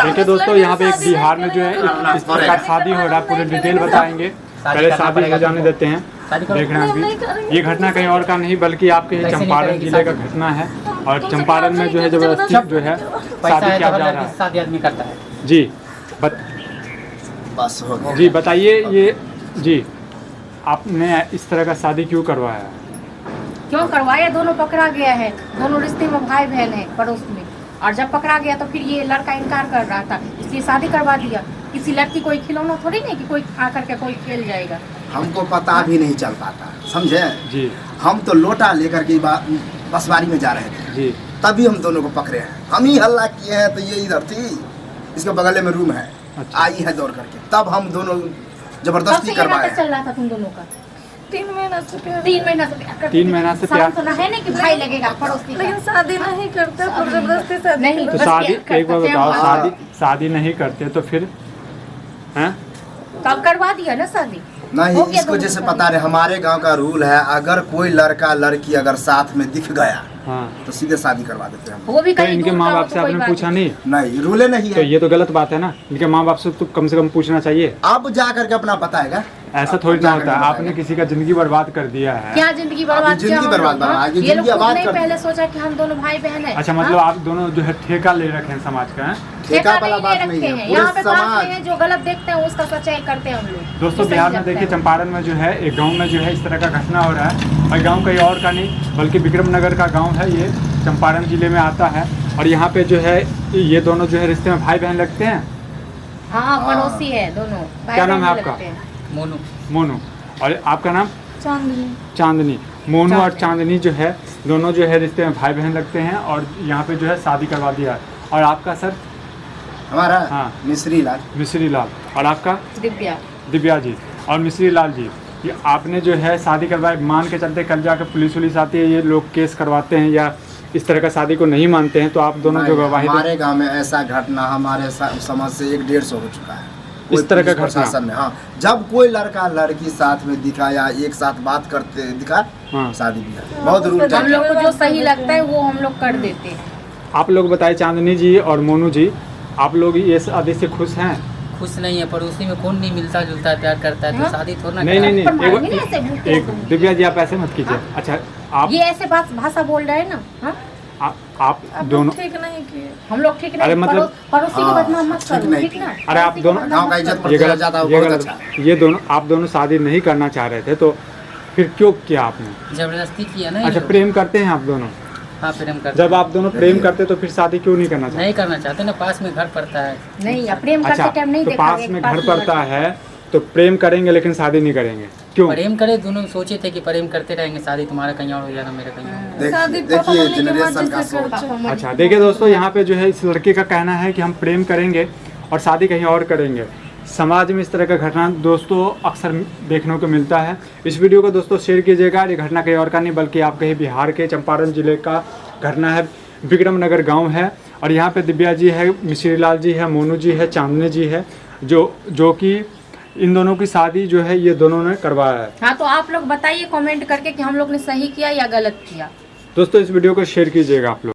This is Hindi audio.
देखिए दोस्तों, यहाँ पे एक बिहार में जो है इस प्रकार शादी हो रहा है, पूरे डिटेल बताएंगे। पहले शादी हो जाने देते हैं। देख रहे हैं अभी ये घटना कहीं और का नहीं बल्कि आपके चंपारण जिले का घटना है। और चंपारण में जो है जबरदस्ती जो है शादी किया जा रहा है। शादी आदमी करता है जी बस हो गया। जी बताइए ये जी, आपने इस तरह का शादी क्यों करवाया? क्यों करवाया? दोनों पकड़ा गया है, दोनों रिश्ते में भाई बहन है पड़ोस में। और जब पकड़ा गया तो फिर ये लड़का इनकार कर रहा था, इसलिए शादी करवा दिया। किसी लड़की कोई खिलौना थोड़ी नहीं कि कोई आकर के कोई खेल जाएगा। हमको पता भी नहीं चल पाता, समझे जी। हम तो लोटा लेकर के बसवारी में जा रहे थे जी। तभी हम दोनों को पकड़े हैं। हम ही हल्ला किए हैं तो ये इधर थी, इसके बगल में रूम है। अच्छा। आई है दौड़ करके, तब हम दोनों जबरदस्ती करवाए। चल रहा था तुम दोनों का 3 महीना से प्यार। 3 महीना से प्यार करते 3 महीना से प्यार सुना है ना कि भाई लगेगा पड़ोसी का। लेकिन शादी नहीं करते, पर जबरदस्ती शादी नहीं, तो करते। शादी एक बार बताओ, हाँ। शादी नहीं करते तो फिर हैं? तब करवा दिया ना शादी। नहीं, हो गया इसको दोनों जैसे का। पता नहीं, हमारे गांव का रूल है, अगर कोई लड़का लड़की अगर साथ में दिख गया हाँ। तो सीधे शादी करवा देते हैं हम। वो भी तो कहीं इनके दूर माँ का हो बाप तो से कोई आपने बात पूछा नहीं? नहीं, रूले नहीं तो है। ये तो गलत बात है ना। इनके माँ बाप से तो कम से कम पूछना चाहिए। अब जा करके अपना बताएगा। ऐसा थोड़ी ना होता है। आपने किसी का जिंदगी बर्बाद कर दिया है। क्या जिंदगी बर्बाद अभी जिंदगी किया हम बर्बाद लोग, बना, हाँ? आगे ये लोग जिंदगी खुद आबाद नहीं कर पहले सोचा कि हम दोनों भाई बहन है। अच्छा, मतलब आप दोनों जो है ठेका ले रखे हैं समाज का, हैं? ठेका वाला नहीं बात ले नहीं रखे है, हैं। पूरे यहाँ पे पास समाज। में है, जो गलत देखते हैं उसका सच्चाई करते हैं हम लोग। दोस्तों जो सही बिहार में लगता देखिए है। चंपारण में जो है एक गांव में जो है इस तरह का घटना हो रहा है। और गांव कहीं और का नहीं बल्कि विक्रमनगर का गांव है, ये चंपारण जिले में आता है। और यहाँ पे जो है ये दोनों जो है रिश्ते में भाई बहन लगते हैं। हाँ, पड़ोसी है दोनों। क्या नाम है भाई आपका? लगते हैं। मोनू। मोनू। और आपका नाम? चांदनी। चांदनी। मोनू और चांदनी जो है दोनों जो है रिश्ते में भाई बहन लगते हैं और यहाँ पे जो है शादी करवा दिया। और आपका सर? हमारा हाँ। मिश्री लाल। मिश्री लाल। और आपका? दिव्या। दिव्या जी और मिश्री लाल जी। ये आपने जो है शादी करवाई, मान के चलते कल जाकर पुलिस आती है, ये लोग केस करवाते हैं या इस तरह का शादी को नहीं मानते हैं, तो आप दोनों जो गवाही हमारे गांव में ऐसा घटना हमारे समाज से 1-150 हो चुका है। इस तरह का पुलिस प्रशासन में, हाँ, जब कोई लड़का लड़की साथ में दिखा या एक साथ बात करते दिखा, हाँ। शादी भी बहुत रूल हम लोग को जो सही लगता है वो हम लोग कर देते हैं। आप लोग बताइए, चांदनी जी और मोनू जी, आप लोग ये शादी से खुश हैं? खुश नहीं है, पड़ोसी में कौन नहीं मिलता जुलता है, प्यार करता है, तो हाँ? शादी थोड़ा ना नहीं नहीं कराए। पर मारेंगे नहीं, ना ऐसे भूखे एक को। दिव्या जी आप ऐसे मत कीजिए। हाँ? अच्छा, आप ये ऐसे भाषा बोल रहे हैं ना, हाँ? आप आप दोनों, लोग ठीक नहीं किए। हम लोग ठीक अरे नहीं, मतलब- पड़ोसी को हाँ, बदनाम मत ठीक करो, नहीं ठीक किए। ना? अरे आप पड़ोसी को दोनों- बदनाम गाँव का मत इज्जत करो। ये बढ़ गलत, जाता है, ये बहुत गलत। अच्छा। ये दोनों, आप दोनों शादी नहीं करना चाह रहे थे, तो फिर क्यों किया आपने? जबरदस्ती किया ना ये अच्छा, लोग। प्रेम करते हैं आप दोनों? हाँ, प्रेम करते जब आप दोनों प्रेम करते तो फिर शादी क्यों नहीं करना चाहते? नहीं करना चाहते ना, पास में घर पड़ता है। नहीं, या प्रेम करते अच्छा, टाइम नहीं तो देखा पास गया में कि घर पास पड़ता है तो प्रेम करेंगे लेकिन शादी नहीं करेंगे, क्यों? प्रेम करे, दोनों सोचे थे कि प्रेम करते रहेंगे, शादी तुम्हारा कहीं और हो जाएगा, मेरा कहीं और। शादी देखिए पापा मम्मी के जनरेशन मर्जी का से सोच। करते हैं। अच्छा देखिए दोस्तों, यहाँ पे जो है इस लड़के का कहना है कि हम प्रेम करेंगे और शादी कहीं और करेंगे। समाज में इस तरह का घटना दोस्तों अक्सर देखने को मिलता है। इस वीडियो को दोस्तों शेयर कीजिएगा। ये घटना कहीं और का नहीं बल्कि आप कहीं बिहार के चंपारण जिले का घटना है, विक्रमनगर गांव है। और यहाँ पे दिव्या जी है, मिश्री लाल जी है, मोनू जी है, चांदनी जी है, जो कि इन दोनों की शादी जो है ये दोनों ने करवाया है। हाँ, तो आप लोग बताइए कमेंट करके कि हम लोग ने सही किया या गलत किया। दोस्तों इस वीडियो को शेयर कीजिएगा आप लोग।